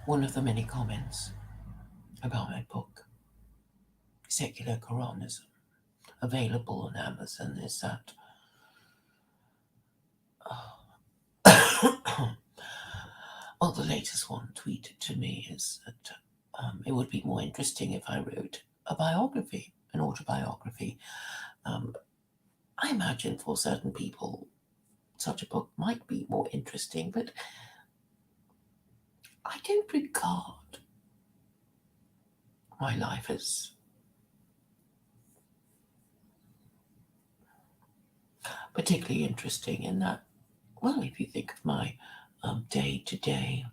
one of the many comments about my book, Secular Quranism, available on Amazon, is that well, the latest one tweeted to me is that it would be more interesting if I wrote a biography, an autobiography. I imagine for certain people, such a book might be more interesting, but I don't regard my life as particularly interesting in that, well, if you think of my day-to-day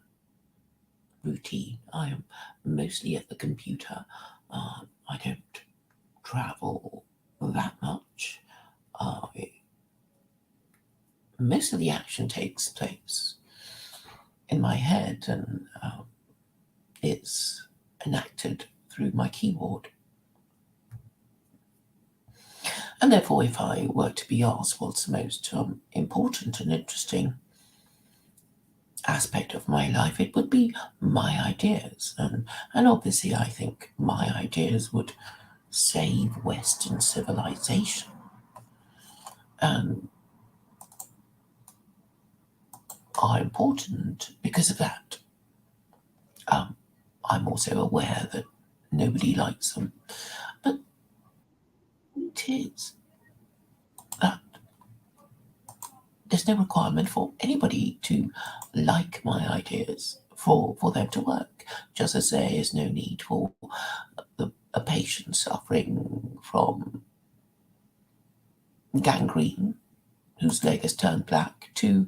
routine, I am mostly at the computer. I don't travel that much. Most of the action takes place in my head and it's enacted through my keyboard. And therefore, if I were to be asked what's the most important and interesting aspect of my life, it would be my ideas. And obviously, I think my ideas would save Western civilization. And are important because of that. I'm also aware that nobody likes them. But it is that there's no requirement for anybody to like my ideas for them to work, just as there is no need for a patient suffering from gangrene whose leg has turned black to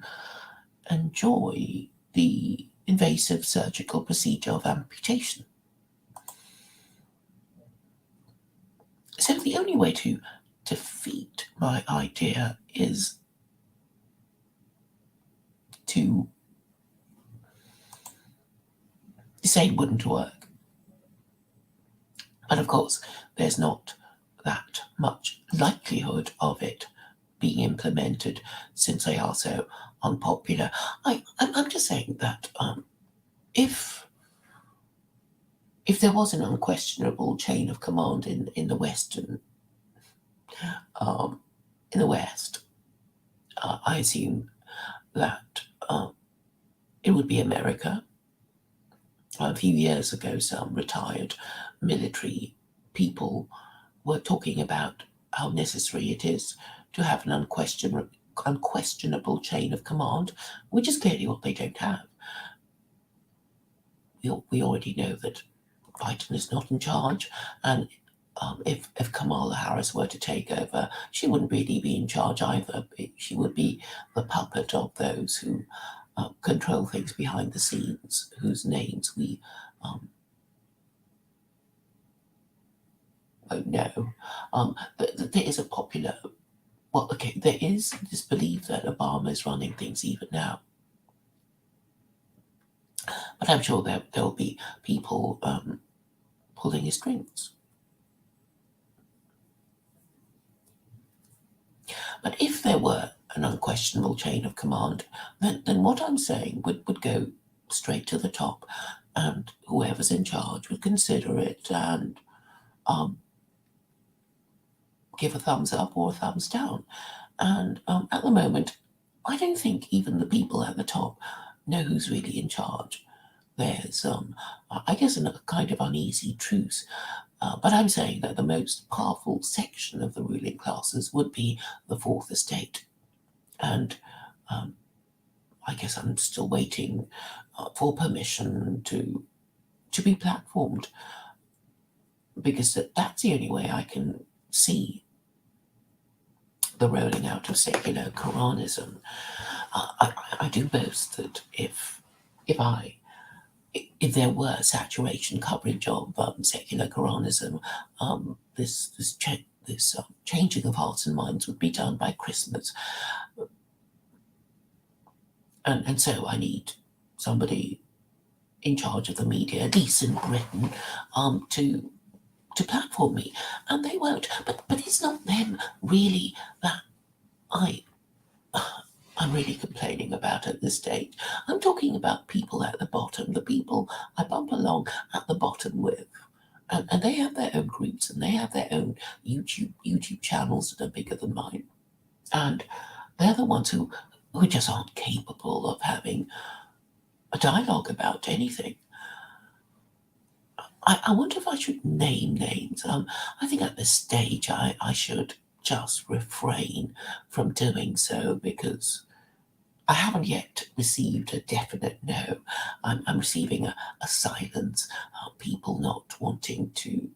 enjoy the invasive surgical procedure of amputation. So the only way to defeat my idea is to say it wouldn't work. But of course, there's not that much likelihood of it being implemented since they are so unpopular. I'm just saying that if there was an unquestionable chain of command in the Western in the West, I assume that it would be America. A few years ago, some retired military people were talking about how necessary it is to have an unquestionable chain of command, which is clearly what they don't have. We already know that Biden is not in charge, and if Kamala Harris were to take over, she wouldn't really be in charge either. She would be the puppet of those who control things behind the scenes, whose names we won't know. There is a popular, well, okay, there is this belief that Obama is running things even now. But I'm sure there'll be people pulling his strings. But if there were an unquestionable chain of command, then what I'm saying would go straight to the top, and whoever's in charge would consider it and give a thumbs up or a thumbs down. And at the moment, I don't think even the people at the top know who's really in charge. There's, I guess, a kind of uneasy truce. But I'm saying that the most powerful section of the ruling classes would be the fourth estate. And I guess I'm still waiting for permission to be platformed, because that's the only way I can see the rolling out of secular Quranism. I do boast that if there were saturation coverage of secular Quranism, this changing of hearts and minds would be done by Christmas. And so I need somebody in charge of the media, at least in Britain, to platform me, and they won't. But it's not them really that I'm I'm really complaining about at this stage. I'm talking about people at the bottom, the people I bump along at the bottom with. And they have their own groups and they have their own YouTube channels that are bigger than mine. And they're the ones who just aren't capable of having a dialogue about anything. I wonder if I should name names. I think at this stage I should just refrain from doing so because I haven't yet received a definite no. I'm receiving a silence, people not wanting to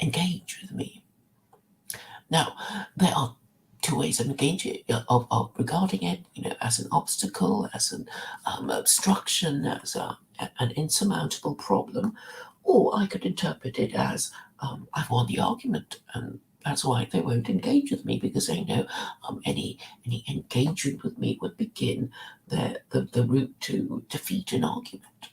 engage with me. Now, there are two ways of engaging, of regarding it, as an obstacle, as an obstruction, as an insurmountable problem, or I could interpret it as I've won the argument, and that's why they won't engage with me because they know any engagement with me would begin the route to defeat an argument.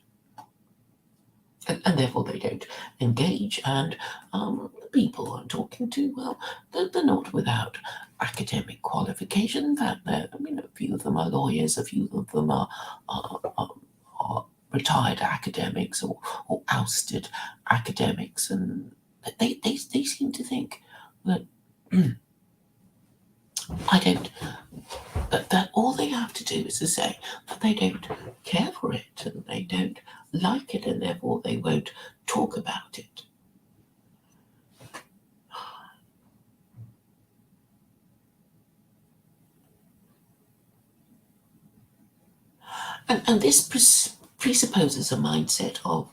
And therefore they don't engage. And the people I'm talking to, well, they're not without academic qualification. In fact, a few of them are lawyers, a few of them are retired academics or ousted academics, and they seem to think that I don't. That all they have to do is to say that they don't care for it and they don't like it, and therefore they won't talk about it. And this presupposes a mindset of,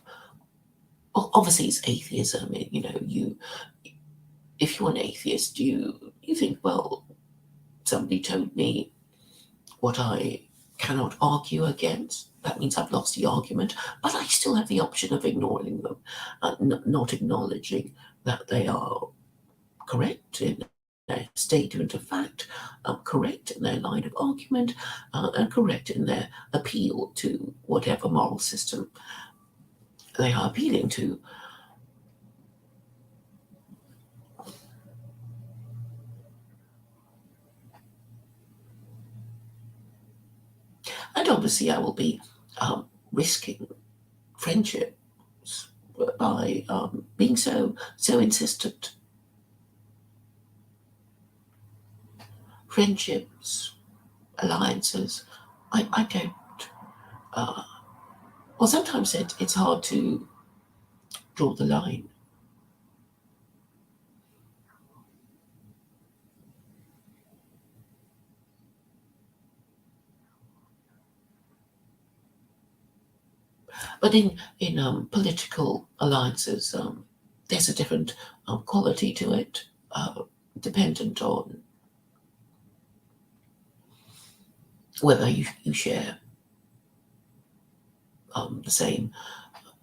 obviously it's atheism. If you're an atheist, you think, well, somebody told me what I cannot argue against. That means I've lost the argument, but I still have the option of ignoring them, not acknowledging that they are correct in their statement of fact, correct in their line of argument, and correct in their appeal to whatever moral system they are appealing to. And obviously, I will be risking friendships by being so insistent. Friendships, alliances, I don't. Well, sometimes it's hard to draw the line. But in political alliances, there's a different quality to it, dependent on whether you share the same,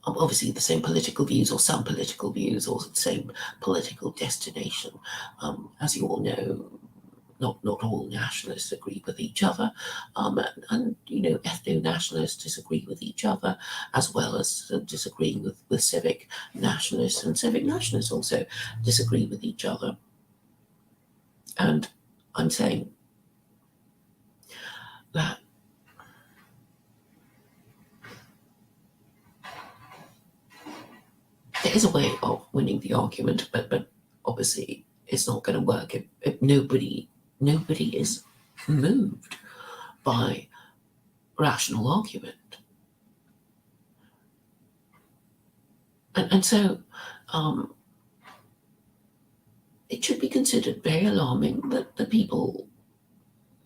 obviously the same political views or some political views or the same political destination. As you all know, not all nationalists agree with each other, and ethno-nationalists disagree with each other, as well as disagreeing with civic nationalists, and civic nationalists also disagree with each other. And I'm saying that there is a way of winning the argument, but obviously it's not going to work if nobody is moved by rational argument. And so it should be considered very alarming that the people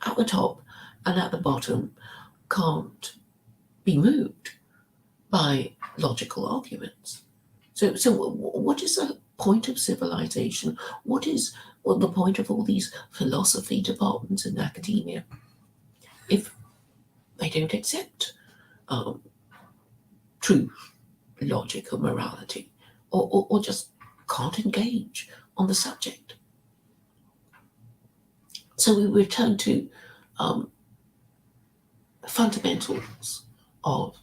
at the top and at the bottom can't be moved by logical arguments. So what is the point of civilization? What is the point of all these philosophy departments in academia if they don't accept truth, logic, or morality, or just can't engage on the subject? So we return to fundamentals of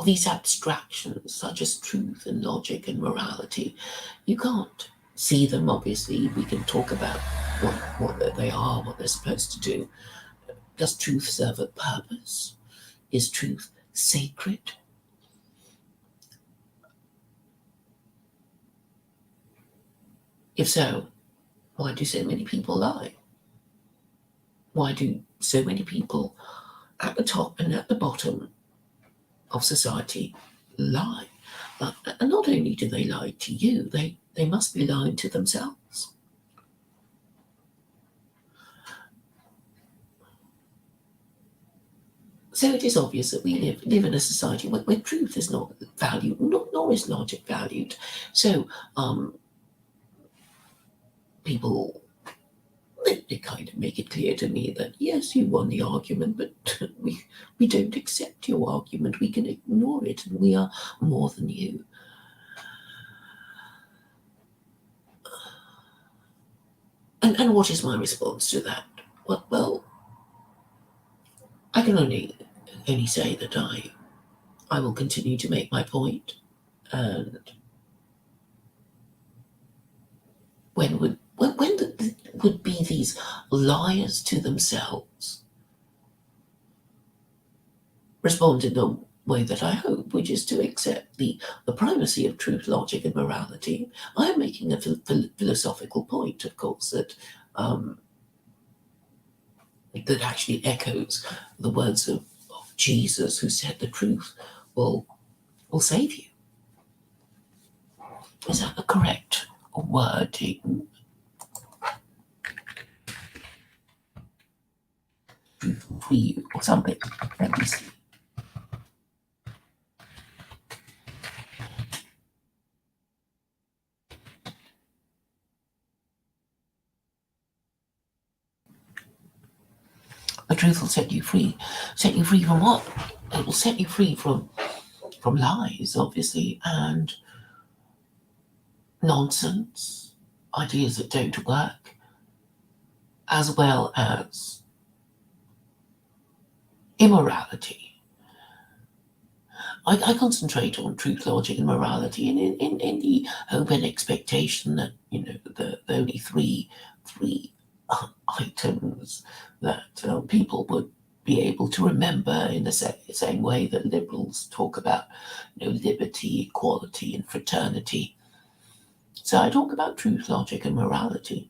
these abstractions, such as truth and logic and morality. You can't see them, obviously. We can talk about what they are, what they're supposed to do. Does truth serve a purpose? Is truth sacred? If so, why do so many people lie? Why do so many people at the top and at the bottom of society lie? And not only do they lie to you, they must be lying to themselves. So it is obvious that we live in a society where truth is not valued, nor is logic valued. So people, they kind of make it clear to me that yes, you won the argument, but we don't accept your argument. We can ignore it, and we are more than you. And what is my response to that? Well, I can only say that I will continue to make my point, and when would be these liars to themselves respond in the way that I hope, which is to accept the primacy of truth, logic, and morality. I am making a philosophical point, of course, that that actually echoes the words of Jesus, who said the truth will save you. Is that the correct wording? For you, or something. Let me see. The truth will set you free. Set you free from what? It will set you free from lies, obviously, and nonsense, ideas that don't work, as well as immorality. I concentrate on truth, logic, and morality, and in the hope and expectation that the only three items that people would be able to remember in the same way that liberals talk about liberty, equality, and fraternity. So I talk about truth, logic, and morality,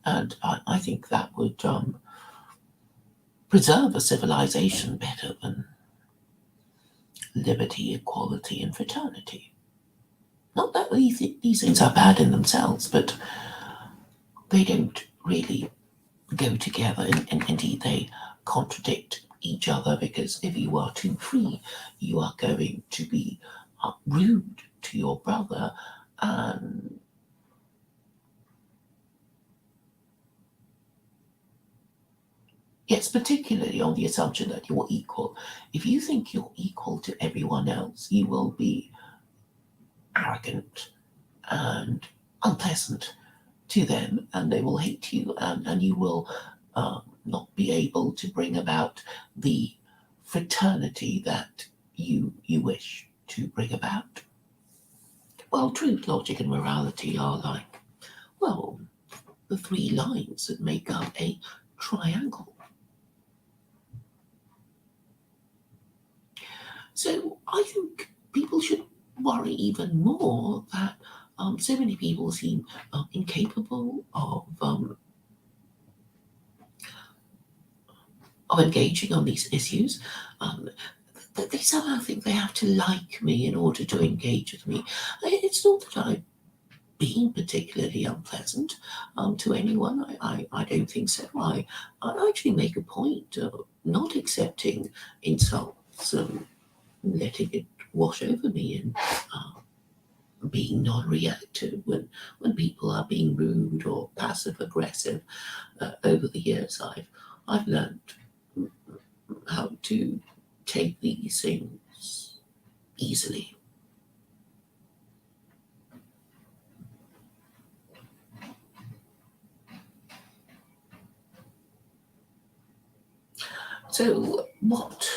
and I think that would preserve a civilization better than liberty, equality, and fraternity. Not that these things are bad in themselves, but they don't really go together, and indeed they contradict each other, because if you are too free, you are going to be rude to your brother, and yes, particularly on the assumption that you're equal. If you think you're equal to everyone else, you will be arrogant and unpleasant to them, and they will hate you, and you will not be able to bring about the fraternity that you wish to bring about. Well, truth, logic, and morality are like, well, the three lines that make up a triangle. So I think people should worry even more that so many people seem incapable of engaging on these issues. That they somehow think they have to like me in order to engage with me. It's not that I'm being particularly unpleasant to anyone. I don't think so. I actually make a point of not accepting insults and letting it wash over me, and being non-reactive when people are being rude or passive aggressive. Over the years, I've learned how to take these things easily. So what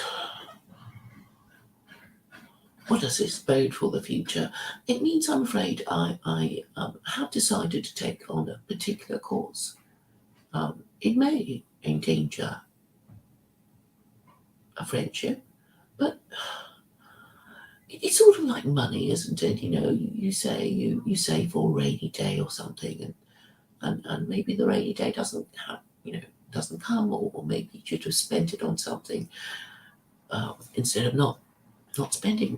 does this bode for the future? It means, I'm afraid, I have decided to take on a particular course. It may endanger a friendship. But it's sort of like money, isn't it? You say you save for a rainy day or something, and maybe the rainy day doesn't come, or maybe you should have spent it on something instead of not spending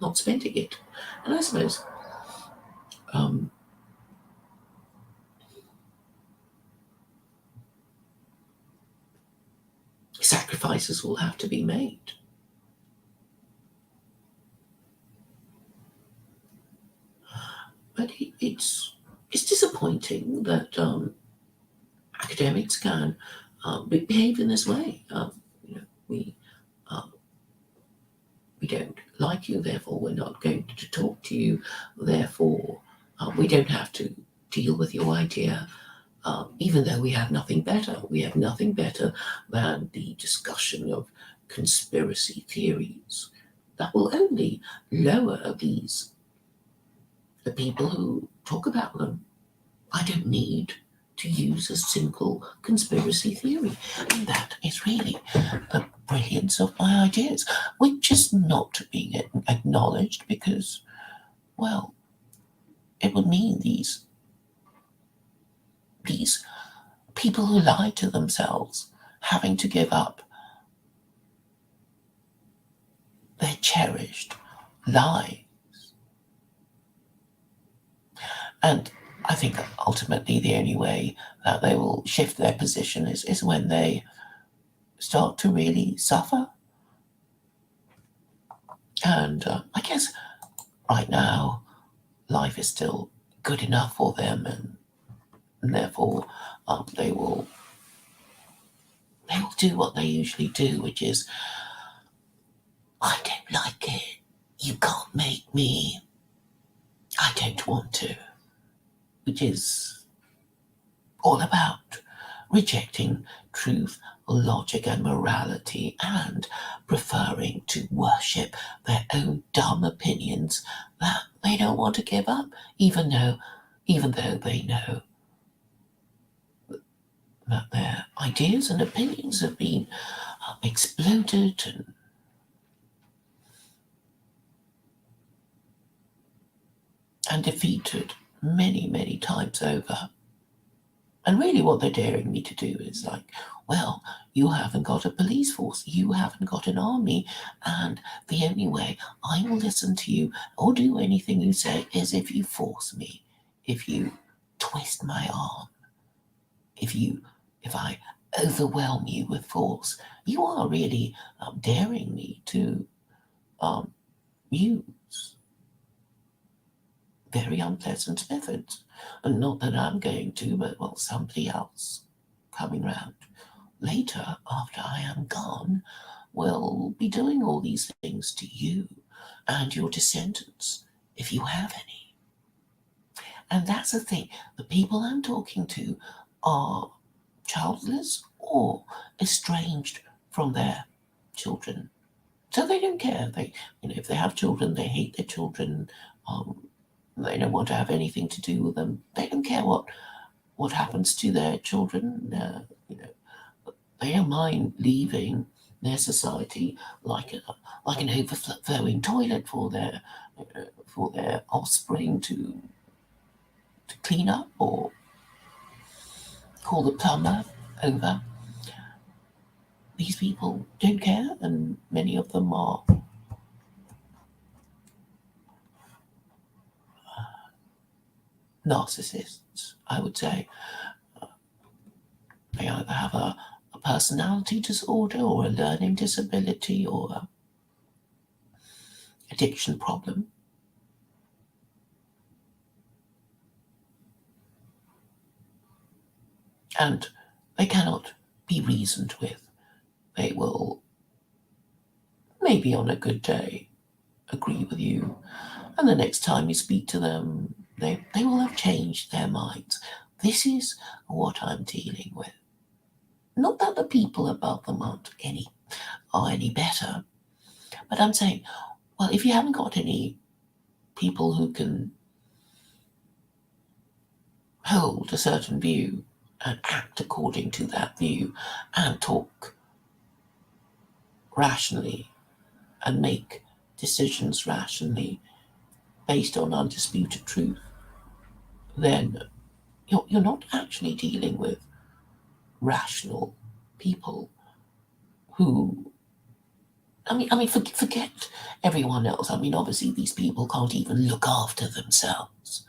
not spending it. And I suppose um, sacrifices will have to be made. But it's disappointing that academics can behave in this way. We um, we don't like you, therefore we're not going to talk to you. Therefore, we don't have to deal with your idea. Even though we have nothing better, than the discussion of conspiracy theories that will only lower the people who talk about them. I don't need to use a single conspiracy theory. And that is really the brilliance of my ideas, which is not being acknowledged because, well, it would mean these people who lie to themselves having to give up their cherished lie. And I think ultimately the only way that they will shift their position is when they start to really suffer. And I guess right now life is still good enough for them, and therefore they will do what they usually do, which is, I don't like it. You can't make me. I don't want to. Which is all about rejecting truth, logic, and morality, and preferring to worship their own dumb opinions that they don't want to give up, even though they know that their ideas and opinions have been exploded and defeated many, many times over. And really, what they're daring me to do is like, well, you haven't got a police force, you haven't got an army, and the only way I will listen to you or do anything you say is if you force me, if you twist my arm, if I overwhelm you with force. You are really daring me to use very unpleasant methods. And not that I'm going to, but well, somebody else coming round later after I am gone will be doing all these things to you and your descendants, if you have any. And that's the thing. The people I'm talking to are childless or estranged from their children. So they don't care. If they have children, they hate their children. They don't want to have anything to do with them. They don't care what happens to their children. They don't mind leaving their society like an overflowing toilet for their offspring to clean up or call the plumber over. These people don't care, and many of them are narcissists, I would say. They either have a personality disorder or a learning disability or a addiction problem. And they cannot be reasoned with. They will, maybe on a good day, agree with you, and the next time you speak to them, they will have changed their minds. This is what I'm dealing with. Not that the people above them are any better, but I'm saying, well, if you haven't got any people who can hold a certain view and act according to that view and talk rationally and make decisions rationally based on undisputed truth, then you're not actually dealing with rational people who, forget everyone else. I mean, obviously, these people can't even look after themselves.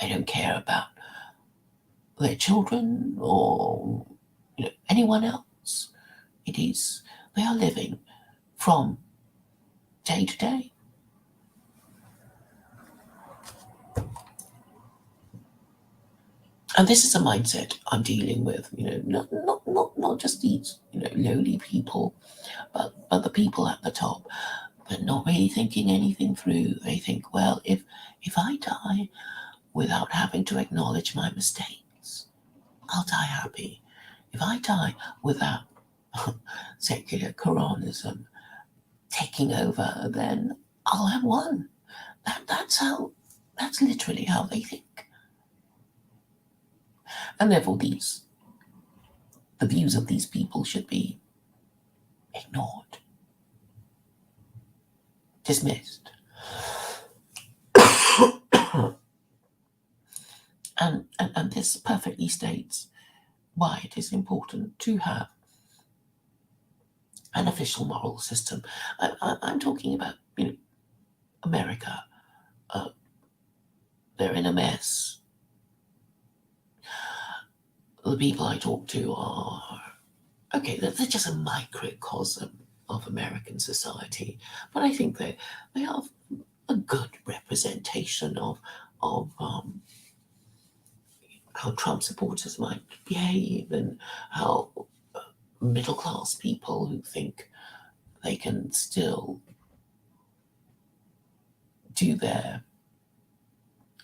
They don't care about their children or anyone else. It is they are living from day to day. And this is a mindset I'm dealing with, not just these, lowly people, but the people at the top. They're not really thinking anything through. They think, well, if I die without having to acknowledge my mistakes, I'll die happy. If I die without secular Quranism taking over, then I'll have won. That's literally how they think. And therefore the views of these people should be ignored, dismissed. And this perfectly states why it is important to have an official moral system. I'm talking about, America. They're in a mess. The people I talk to are, okay, they're just a microcosm of American society, but I think they are a good representation of how Trump supporters might behave and how middle class people who think they can still do their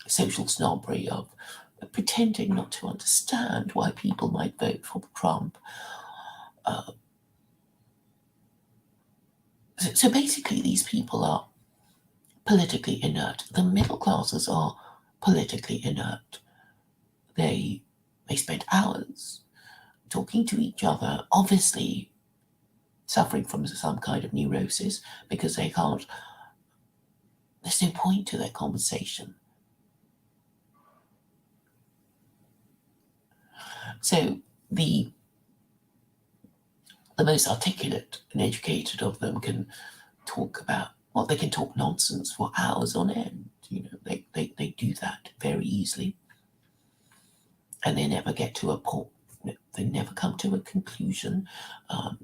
social snobbery of pretending not to understand why people might vote for Trump. So basically, these people are politically inert. The middle classes are politically inert. They spend hours talking to each other, obviously suffering from some kind of neurosis because they can't. There's no point to their conversation. So the most articulate and educated of them can talk about, well, they can talk nonsense for hours on end. They do that very easily. And they never get to a point, they never come to a conclusion.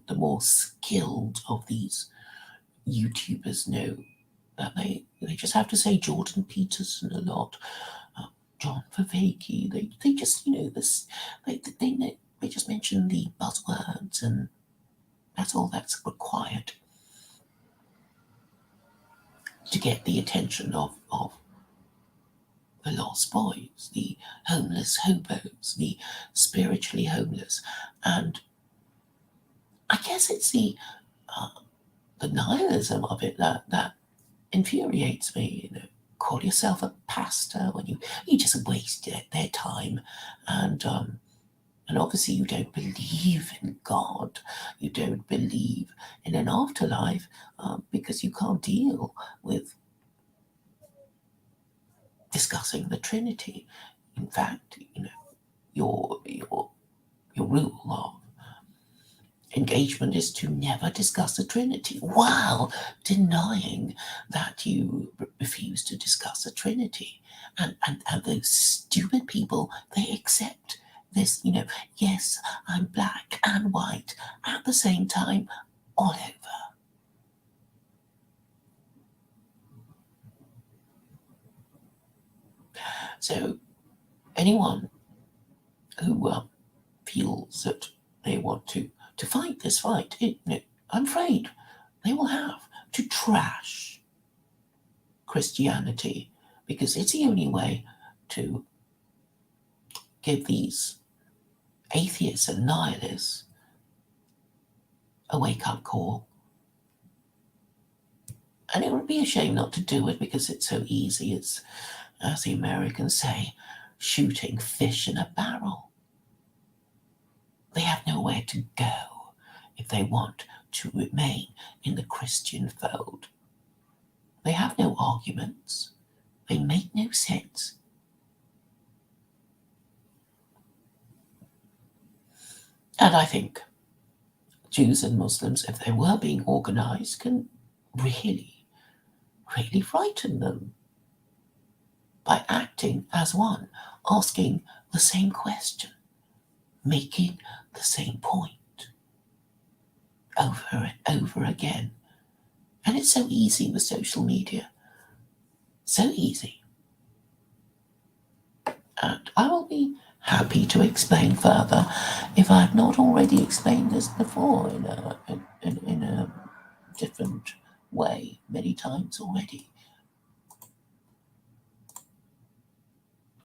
The more skilled of these YouTubers know that they just have to say Jordan Peterson a lot, John Favaki. They just, this, they just mention the buzzwords, and that's all that's required to get the attention of the lost boys, the homeless hobos, the spiritually homeless. And I guess it's the nihilism of it that infuriates me. Call yourself a pastor when you just waste their time, and obviously you don't believe in God, you don't believe in an afterlife, because you can't deal with discussing the Trinity. In fact, your rule of engagement is to never discuss the Trinity, while denying that you refuse to discuss the Trinity. And those stupid people, they accept this, yes, I'm black and white at the same time, all over. So anyone who feels that they want to fight this fight, I'm afraid they will have to trash Christianity, because it's the only way to give these atheists and nihilists a wake-up call. And it would be a shame not to do it, because it's so easy. It's, as the Americans say, shooting fish in a barrel. They have nowhere to go if they want to remain in the Christian fold. They have no arguments. They make no sense. And I think Jews and Muslims, if they were being organized, can really, really frighten them by acting as one, asking the same question, making the same point over and over again. And it's so easy with social media. So easy. And I will be happy to explain further if I have not already explained this before in a different way many times already.